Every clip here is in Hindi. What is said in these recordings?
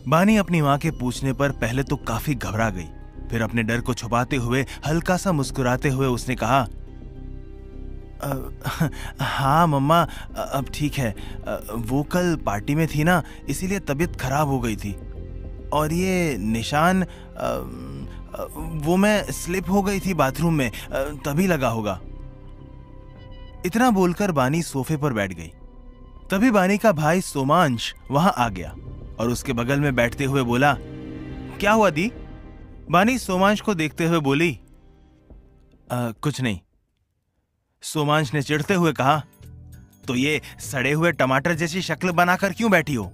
बानी अपनी माँ के पूछने पर पहले तो काफी घबरा गई, फिर अपने डर को छुपाते हुए हल्का सा मुस्कुराते हुए उसने कहा, हाँ मम्मा, अब ठीक है। वो कल पार्टी में थी ना, इसीलिए तबीयत खराब हो गई थी। और ये निशान, वो मैं स्लिप हो गई थी बाथरूम में, तभी लगा होगा। इतना बोलकर बानी सोफे पर बैठ गई। तभी बानी का भाई सोमांश वहां आ गया और उसके बगल में बैठते हुए बोला, क्या हुआ दी? बानी सोमांश को देखते हुए बोली, कुछ नहीं। सोमांश ने चिढ़ते हुए कहा, तो ये सड़े हुए टमाटर जैसी शक्ल बनाकर क्यों बैठी हो?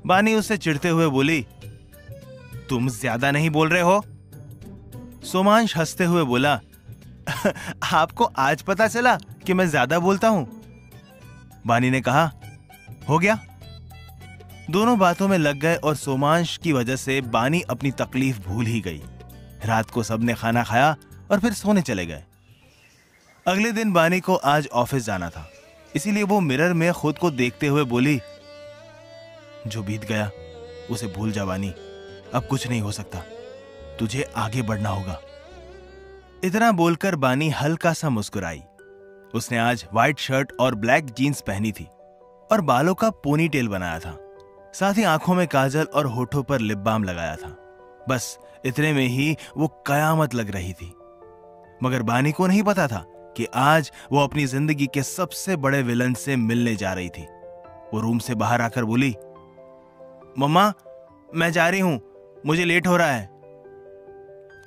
बानी उससे चिढ़ते हुए बोली, तुम ज्यादा नहीं बोल रहे हो? सोमांश हंसते हुए बोला, आपको आज पता चला कि मैं ज्यादा बोलता हूं? बानी ने कहा, हो गया। दोनों बातों में लग गए और सोमांश की वजह से बानी अपनी तकलीफ भूल ही गई। रात को सबने खाना खाया और फिर सोने चले गए। अगले दिन बानी को आज ऑफिस जाना था, इसीलिए वो मिरर में खुद को देखते हुए बोली, जो बीत गया उसे भूल जा बानी, अब कुछ नहीं हो सकता, तुझे आगे बढ़ना होगा। इतना बोलकर बानी हल्का सा मुस्कुराई। उसने आज व्हाइट शर्ट और ब्लैक जीन्स पहनी थी और बालों का पोनीटेल बनाया था, साथ ही आंखों में काजल और होठों पर लिप बाम लगाया था। बस इतने में ही वो कयामत लग रही थी। मगर बानी को नहीं पता था कि आज वो अपनी जिंदगी के सबसे बड़े विलन से मिलने जा रही थी। वो रूम से बाहर आकर बोली, मम्मा मैं जा रही हूं, मुझे लेट हो रहा है।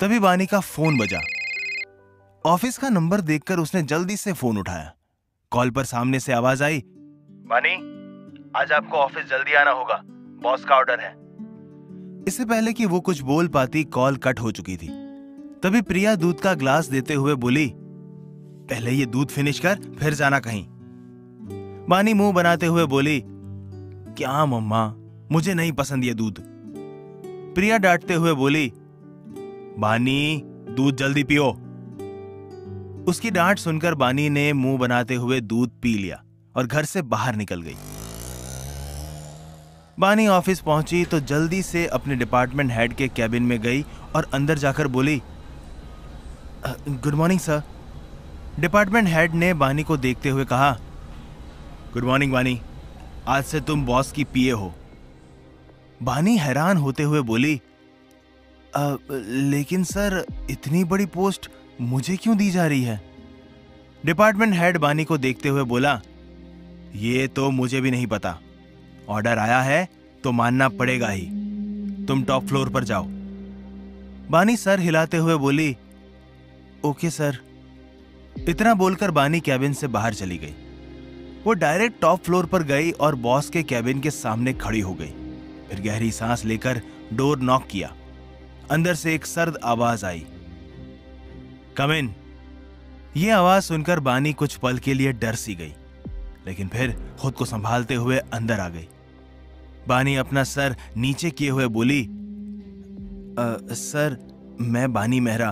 तभी बानी का फोन बजा। ऑफिस का नंबर देखकर उसने जल्दी से फोन उठाया। कॉल पर सामने से आवाज आई, बानी आज आपको ऑफिस जल्दी आना होगा, बॉस का ऑर्डर है। इससे पहले कि वो कुछ बोल पाती कॉल कट हो चुकी थी। तभी प्रिया दूध का ग्लास देते हुए बोली, पहले ये दूध फिनिश कर फिर जाना कहीं। बानी मुंह बनाते हुए बोली, क्या मम्मा, मुझे नहीं पसंद ये दूध। प्रिया डांटते हुए बोली, बानी दूध जल्दी पियो। उसकी डांट सुनकर बानी ने मुंह बनाते हुए दूध पी लिया और घर से बाहर निकल गई। बानी ऑफिस पहुंची तो जल्दी से अपने डिपार्टमेंट हेड के कैबिन में गई और अंदर जाकर बोली, good morning sir. Department head ने बानी को देखते हुए कहा, गुड मॉर्निंग बानी, आज से तुम बॉस की पीए हो। बानी हैरान होते हुए बोली, लेकिन सर इतनी बड़ी पोस्ट मुझे क्यों दी जा रही है? डिपार्टमेंट हेड बानी को देखते हुए बोला, ये तो मुझे भी नहीं पता, ऑर्डर आया है तो मानना पड़ेगा ही। तुम टॉप फ्लोर पर जाओ। बानी सर हिलाते हुए बोली, ओके सर। इतना बोलकर बानी कैबिन से बाहर चली गई। वो डायरेक्ट टॉप फ्लोर पर गई और बॉस के कैबिन के सामने खड़ी हो गई। फिर गहरी सांस लेकर डोर नॉक किया। अंदर से एक सर्द आवाज आई, कम इन। ये आवाज सुनकर बानी कुछ पल के लिए डर सी गई, लेकिन फिर खुद को संभालते हुए अंदर आ गई। बानी अपना सर नीचे किए हुए बोली, सर मैं बानी मेहरा,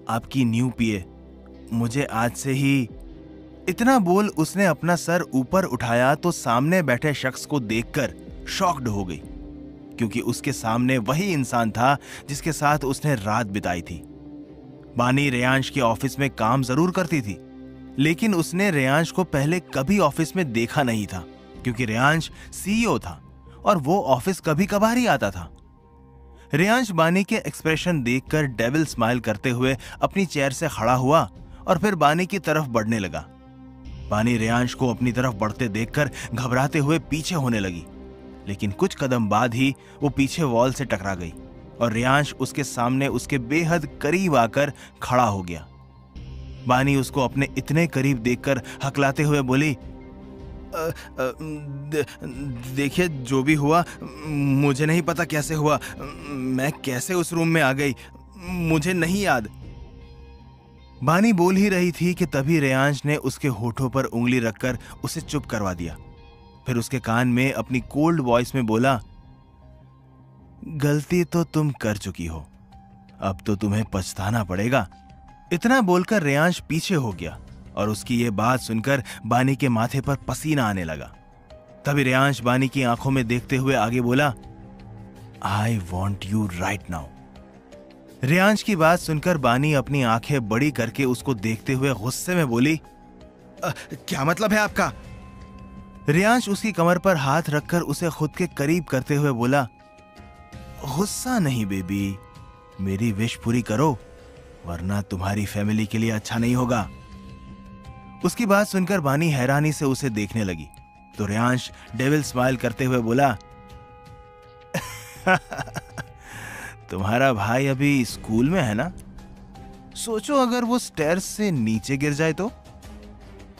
आपकी न्यू पीए, मुझे आज से ही। इतना बोल उसने अपना सर ऊपर उठाया तो सामने बैठे शख्स को देखकर शॉक्ड हो गई, क्योंकि उसके सामने वही इंसान था जिसके साथ उसने रात बिताई थी। बानी रेयांश के ऑफिस में काम जरूर करती थी, लेकिन उसने रेयांश को पहले कभी ऑफिस में देखा नहीं था, क्योंकि रेयांश सीईओ था और वो ऑफिस कभी कभार ही आता था। रेयांश बानी के एक्सप्रेशन देखकर डेविल स्माइल करते हुए अपनी चेयर से खड़ा हुआ और फिर बानी की तरफ बढ़ने लगा। बानी रेयांश को अपनी तरफ बढ़ते देखकर घबराते हुए पीछे होने लगी, लेकिन कुछ कदम बाद ही वो पीछे वॉल से टकरा गई और रेयांश उसके सामने उसके बेहद करीब आकर खड़ा हो गया। बानी उसको अपने इतने करीब देखकर हकलाते हुए बोली, देखिए जो भी हुआ मुझे नहीं पता कैसे हुआ, मैं कैसे उस रूम में आ गई मुझे नहीं याद। बानी बोल ही रही थी कि तभी रेयांश ने उसके होठों पर उंगली रखकर उसे चुप करवा दिया। फिर उसके कान में अपनी कोल्ड वॉइस में बोला, गलती तो तुम कर चुकी हो, अब तो तुम्हें पछताना पड़ेगा। इतना बोलकर रेयांश पीछे हो गया और उसकी ये बात सुनकर बानी के माथे पर पसीना आने लगा। तभी रेयांश बानी की आंखों में देखते हुए आगे बोला, I want you right now. Reyansh की बात सुनकर बानी अपनी आंखें बड़ी करके उसको देखते हुए गुस्से में बोली, क्या मतलब है आपका? रेयांश उसकी कमर पर हाथ रखकर उसे खुद के करीब करते हुए बोला, गुस्सा नहीं बेबी, मेरी विश पूरी करो वरना तुम्हारी फैमिली के लिए अच्छा नहीं होगा। उसकी बात सुनकर बानी हैरानी से उसे देखने लगी तो रेयांश डेविल स्माइल करते हुए बोला, तुम्हारा भाई अभी स्कूल में है ना? सोचो अगर वो स्टेयर्स से नीचे गिर जाए तो?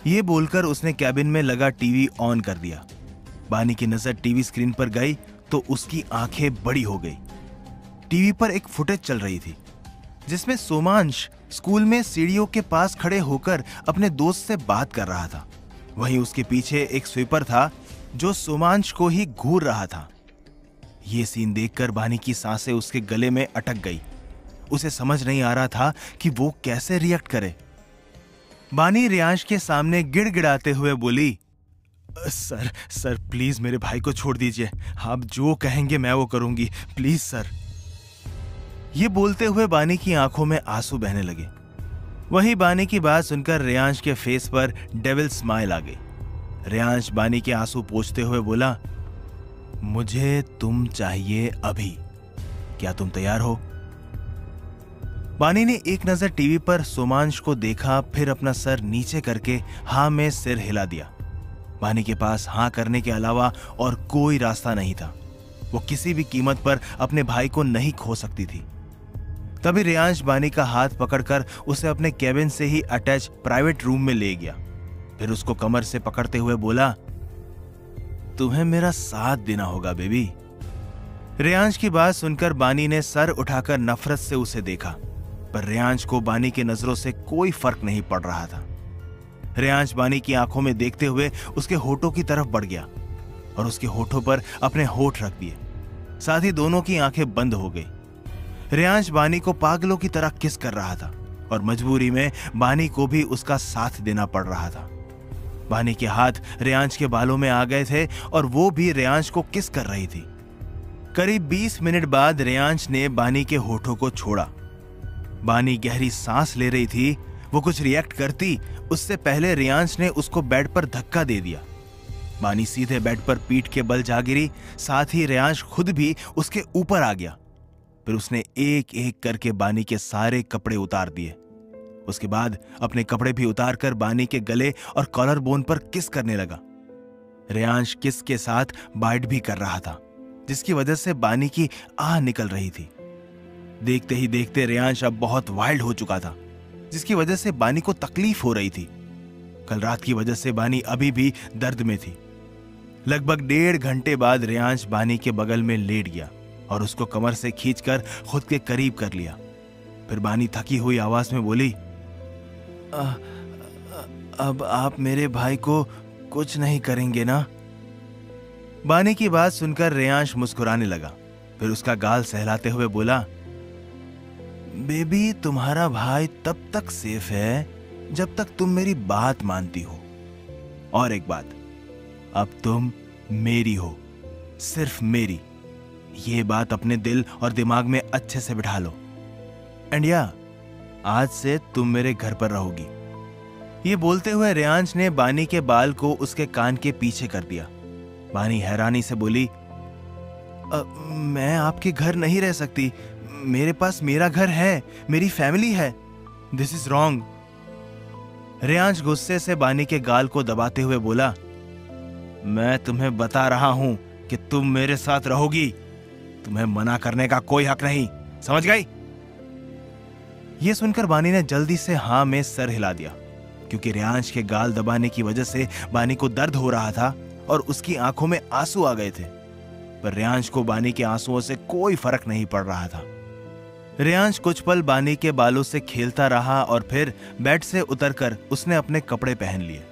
ये बोलकर उसने कैबिन में लगा टीवी ऑन कर दिया। बानी की नजर टीवी स्क्रीन पर गई तो उसकी आंखें बड़ी हो गई। टीवी पर एक फुटेज चल रही थी जिसमें सोमांश स्कूल में सीढ़ियों के पास खड़े होकर अपने दोस्त से बात कर रहा था। वहीं उसके पीछे एक स्वीपर था जो सोमांश को ही घूर रहा था। ये सीन देखकर बानी की सांसें उसके गले में अटक गई। उसे समझ नहीं आ रहा था कि वो कैसे रिएक्ट करे। बानी रेयांश के सामने गिड़गिड़ाते हुए बोली, सर प्लीज मेरे भाई को छोड़ दीजिए, आप जो कहेंगे मैं वो करूंगी, प्लीज सर। ये बोलते हुए बानी की आंखों में आंसू बहने लगे। वही बानी की बात सुनकर रेयांश के फेस पर डेविल स्माइल आ गई। रेयांश बानी के आंसू पोंछते हुए बोला, मुझे तुम चाहिए अभी, क्या तुम तैयार हो? बानी ने एक नजर टीवी पर सोमांश को देखा, फिर अपना सर नीचे करके हाँ में सिर हिला दिया। बानी के पास हाँ करने के अलावा और कोई रास्ता नहीं था। वो किसी भी कीमत पर अपने भाई को नहीं खो सकती थी। तभी रेयांश बानी का हाथ पकड़कर उसे अपने कैबिन से ही अटैच प्राइवेट रूम में ले गया। फिर उसको कमर से पकड़ते हुए बोला, तुम्हें मेरा साथ देना होगा बेबी। रेयांश की बात सुनकर बानी ने सर उठाकर नफरत से उसे देखा, पर रेयांश को बानी की नजरों से कोई फर्क नहीं पड़ रहा था। रेयांश बानी की आंखों में देखते हुए उसके होठों की तरफ बढ़ गया और उसके होठों पर अपने होठ रख दिए। साथ ही दोनों की आंखें बंद हो गई। रेयांश बानी को पागलों की तरह किस कर रहा था और मजबूरी में बानी को भी उसका साथ देना पड़ रहा था। बानी के हाथ रेयांश के बालों में आ गए थे और वो भी रेयांश को किस कर रही थी। करीब 20 मिनट बाद रेयांश ने बानी के होठों को छोड़ा। बानी गहरी सांस ले रही थी। वो कुछ रिएक्ट करती उससे पहले रेयांश ने उसको बेड पर धक्का दे दिया। बानी सीधे बेड पर पीठ के बल जा गिरी। साथ ही रेयांश खुद भी उसके ऊपर आ गया। फिर उसने एक एक करके बानी के सारे कपड़े उतार दिए। उसके बाद अपने कपड़े भी उतारकर बानी के गले और कॉलर बोन पर किस करने लगा। रेयांश किस के साथ बाइट भी कर रहा था, जिसकी वजह से बानी की आह निकल रही थी। देखते ही देखते रेयांश अब बहुत वाइल्ड हो चुका था, जिसकी वजह से बानी को तकलीफ हो रही थी। कल रात की वजह से बानी अभी भी दर्द में थी। लगभग 1.5 घंटे बाद रेयांश बानी के बगल में लेट गया और उसको कमर से खींचकर खुद के करीब कर लिया। फिर बानी थकी हुई आवाज में बोली, अब आप मेरे भाई को कुछ नहीं करेंगे ना? बानी की बात सुनकर रेयांश मुस्कुराने लगा। फिर उसका गाल सहलाते हुए बोला, बेबी तुम्हारा भाई तब तक सेफ है जब तक तुम मेरी बात मानती हो। और एक बात, अब तुम मेरी हो, सिर्फ मेरी। ये बात अपने दिल और दिमाग में अच्छे से बिठा लो। एंड या, आज से तुम मेरे घर पर रहोगी। ये बोलते हुए रेयांश ने बानी के बाल को उसके कान के पीछे कर दिया। बानी हैरानी से बोली, मैं आपके घर नहीं रह सकती। मेरे पास मेरा घर है, मेरी फैमिली है। This is wrong. रेयांश गुस्से से बानी के गाल को दबाते हुए बोला, मैं तुम्हें बता रहा हूं कि तुम मेरे साथ रहोगी। तुम्हें मना करने का कोई हक नहीं, समझ गई? यह सुनकर बानी ने जल्दी से हाँ में सर हिला दिया, क्योंकि रेयांश के गाल दबाने की वजह से बानी को दर्द हो रहा था और उसकी आंखों में आंसू आ गए थे। पर रेयांश को बानी के आंसुओं से कोई फर्क नहीं पड़ रहा था। रेयांश कुछ पल बानी के बालों से खेलता रहा और फिर बेड से उतरकर उसने अपने कपड़े पहन लिए।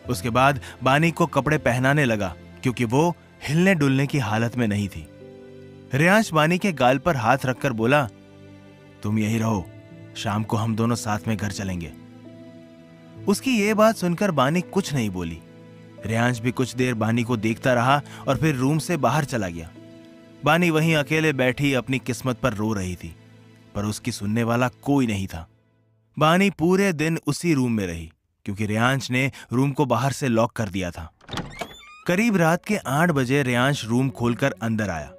उसके बाद बानी को कपड़े पहनाने लगा, क्योंकि वो हिलने डुलने की हालत में नहीं थी। रेयांश बानी के गाल पर हाथ रखकर बोला, तुम यही रहो, शाम को हम दोनों साथ में घर चलेंगे। उसकी ये बात सुनकर बानी कुछ नहीं बोली। रेयांश भी कुछ देर बानी को देखता रहा और फिर रूम से बाहर चला गया। बानी वहीं अकेले बैठी अपनी किस्मत पर रो रही थी, पर उसकी सुनने वाला कोई नहीं था। बानी पूरे दिन उसी रूम में रही क्योंकि रेयांश ने रूम को बाहर से लॉक कर दिया था। करीब रात के 8 बजे रेयांश रूम खोलकर अंदर आया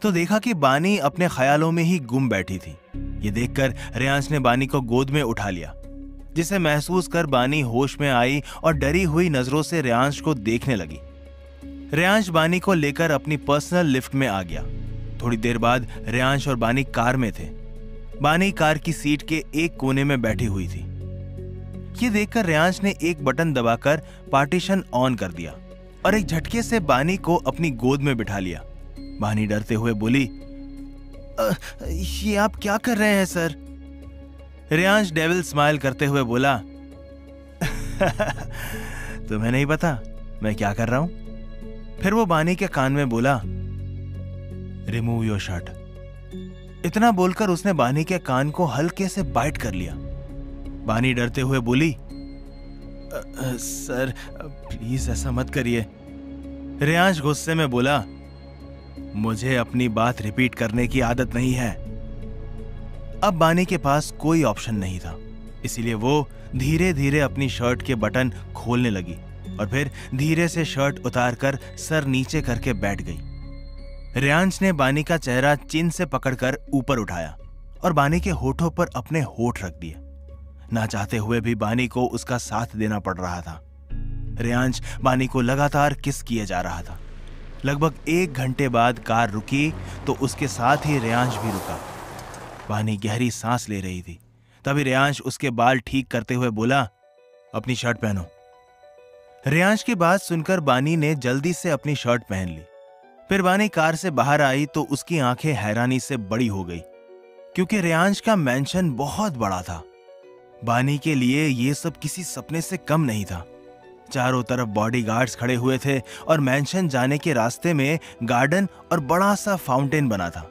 तो देखा कि बानी अपने ख्यालों में ही गुम बैठी थी। ये देखकर रेयांश ने बानी को गोद में उठा लिया, जिसे महसूस कर बानी होश में आई और डरी हुई नजरों से रेयांश को देखने लगी। रेयांश बानी को लेकर अपनी पर्सनल लिफ्ट में आ गया। थोड़ी देर बाद रेयांश और बानी कार में थे। बानी कार की सीट के एक कोने में बैठी हुई थी। ये देखकर रेयांश ने एक बटन दबाकर पार्टीशन ऑन कर दिया और एक झटके से बानी को अपनी गोद में बिठा लिया। बानी डरते हुए बोली, ये आप क्या कर रहे हैं सर? रेयांश डेविल स्माइल करते हुए बोला, तुम्हें नहीं पता मैं क्या कर रहा हूं? फिर वो बानी के कान में बोला, रिमूव योर शर्ट। इतना बोलकर उसने बानी के कान को हल्के से बाइट कर लिया। बानी डरते हुए बोली, सर प्लीज ऐसा मत करिए। रेयांश गुस्से में बोला, मुझे अपनी बात रिपीट करने की आदत नहीं है। अब बानी के पास कोई ऑप्शन नहीं था, इसीलिए वो धीरे धीरे अपनी शर्ट के बटन खोलने लगी और फिर धीरे से शर्ट उतारकर सर नीचे करके बैठ गई। रेयांश ने बानी का चेहरा चिन से पकड़कर ऊपर उठाया और बानी के होठों पर अपने होठ रख दिए। ना चाहते हुए भी बानी को उसका साथ देना पड़ रहा था। रेयांश बानी को लगातार किस किए जा रहा था। लगभग 1 घंटे बाद कार रुकी तो उसके साथ ही रेयांश भी रुका। बानी गहरी सांस ले रही थी। तभी रेयांश उसके बाल ठीक करते हुए बोला, अपनी शर्ट पहनो। रेयांश की बात सुनकर बानी ने जल्दी से अपनी शर्ट पहन ली। फिर बानी कार से बाहर आई तो उसकी आंखें हैरानी से बड़ी हो गई क्योंकि रेयांश का मैंशन बहुत बड़ा था। बानी के लिए यह सब किसी सपने से कम नहीं था। चारों तरफ बॉडीगार्ड्स खड़े हुए थे और मैंशन जाने के रास्ते में गार्डन और बड़ा सा फाउंटेन बना था।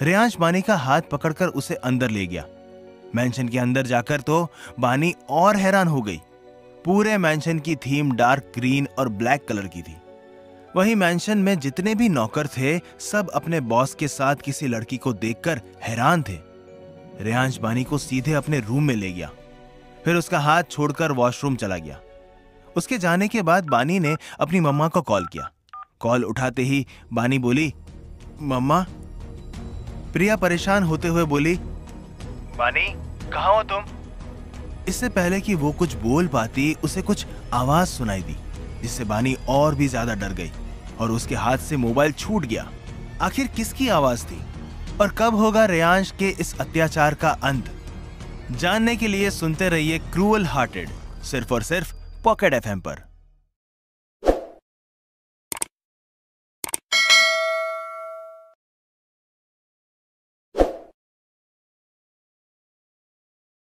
रेयांश बानी का हाथ पकड़कर उसे अंदर ले गया। मैंशन के अंदर जाकर तो बानी और हैरान हो गई। पूरे मैंशन की थीम डार्क ग्रीन और ब्लैक कलर की थी। वहीं मैंशन में जितने भी नौकर थे सब अपने बॉस के साथ किसी लड़की को देखकर हैरान थे। रेयांश बानी को सीधे अपने रूम में ले गया, फिर उसका हाथ छोड़कर वॉशरूम चला गया। उसके जाने के बाद बानी ने अपनी मम्मा को कॉल किया। कॉल उठाते ही बानी बोली, मम्मा। प्रिया परेशान होते हुए बोली, बानी कहाँ हो तुम? इससे पहले कि वो कुछ बोल पाती उसे कुछ आवाज सुनाई दी, जिससे बानी और भी ज्यादा डर गई और उसके हाथ से मोबाइल छूट गया। आखिर किसकी आवाज थी और कब होगा रेयांश के इस अत्याचार का अंत? जानने के लिए सुनते रहिए क्रूअल हार्टेड, सिर्फ और सिर्फ पॉकेट FM पर।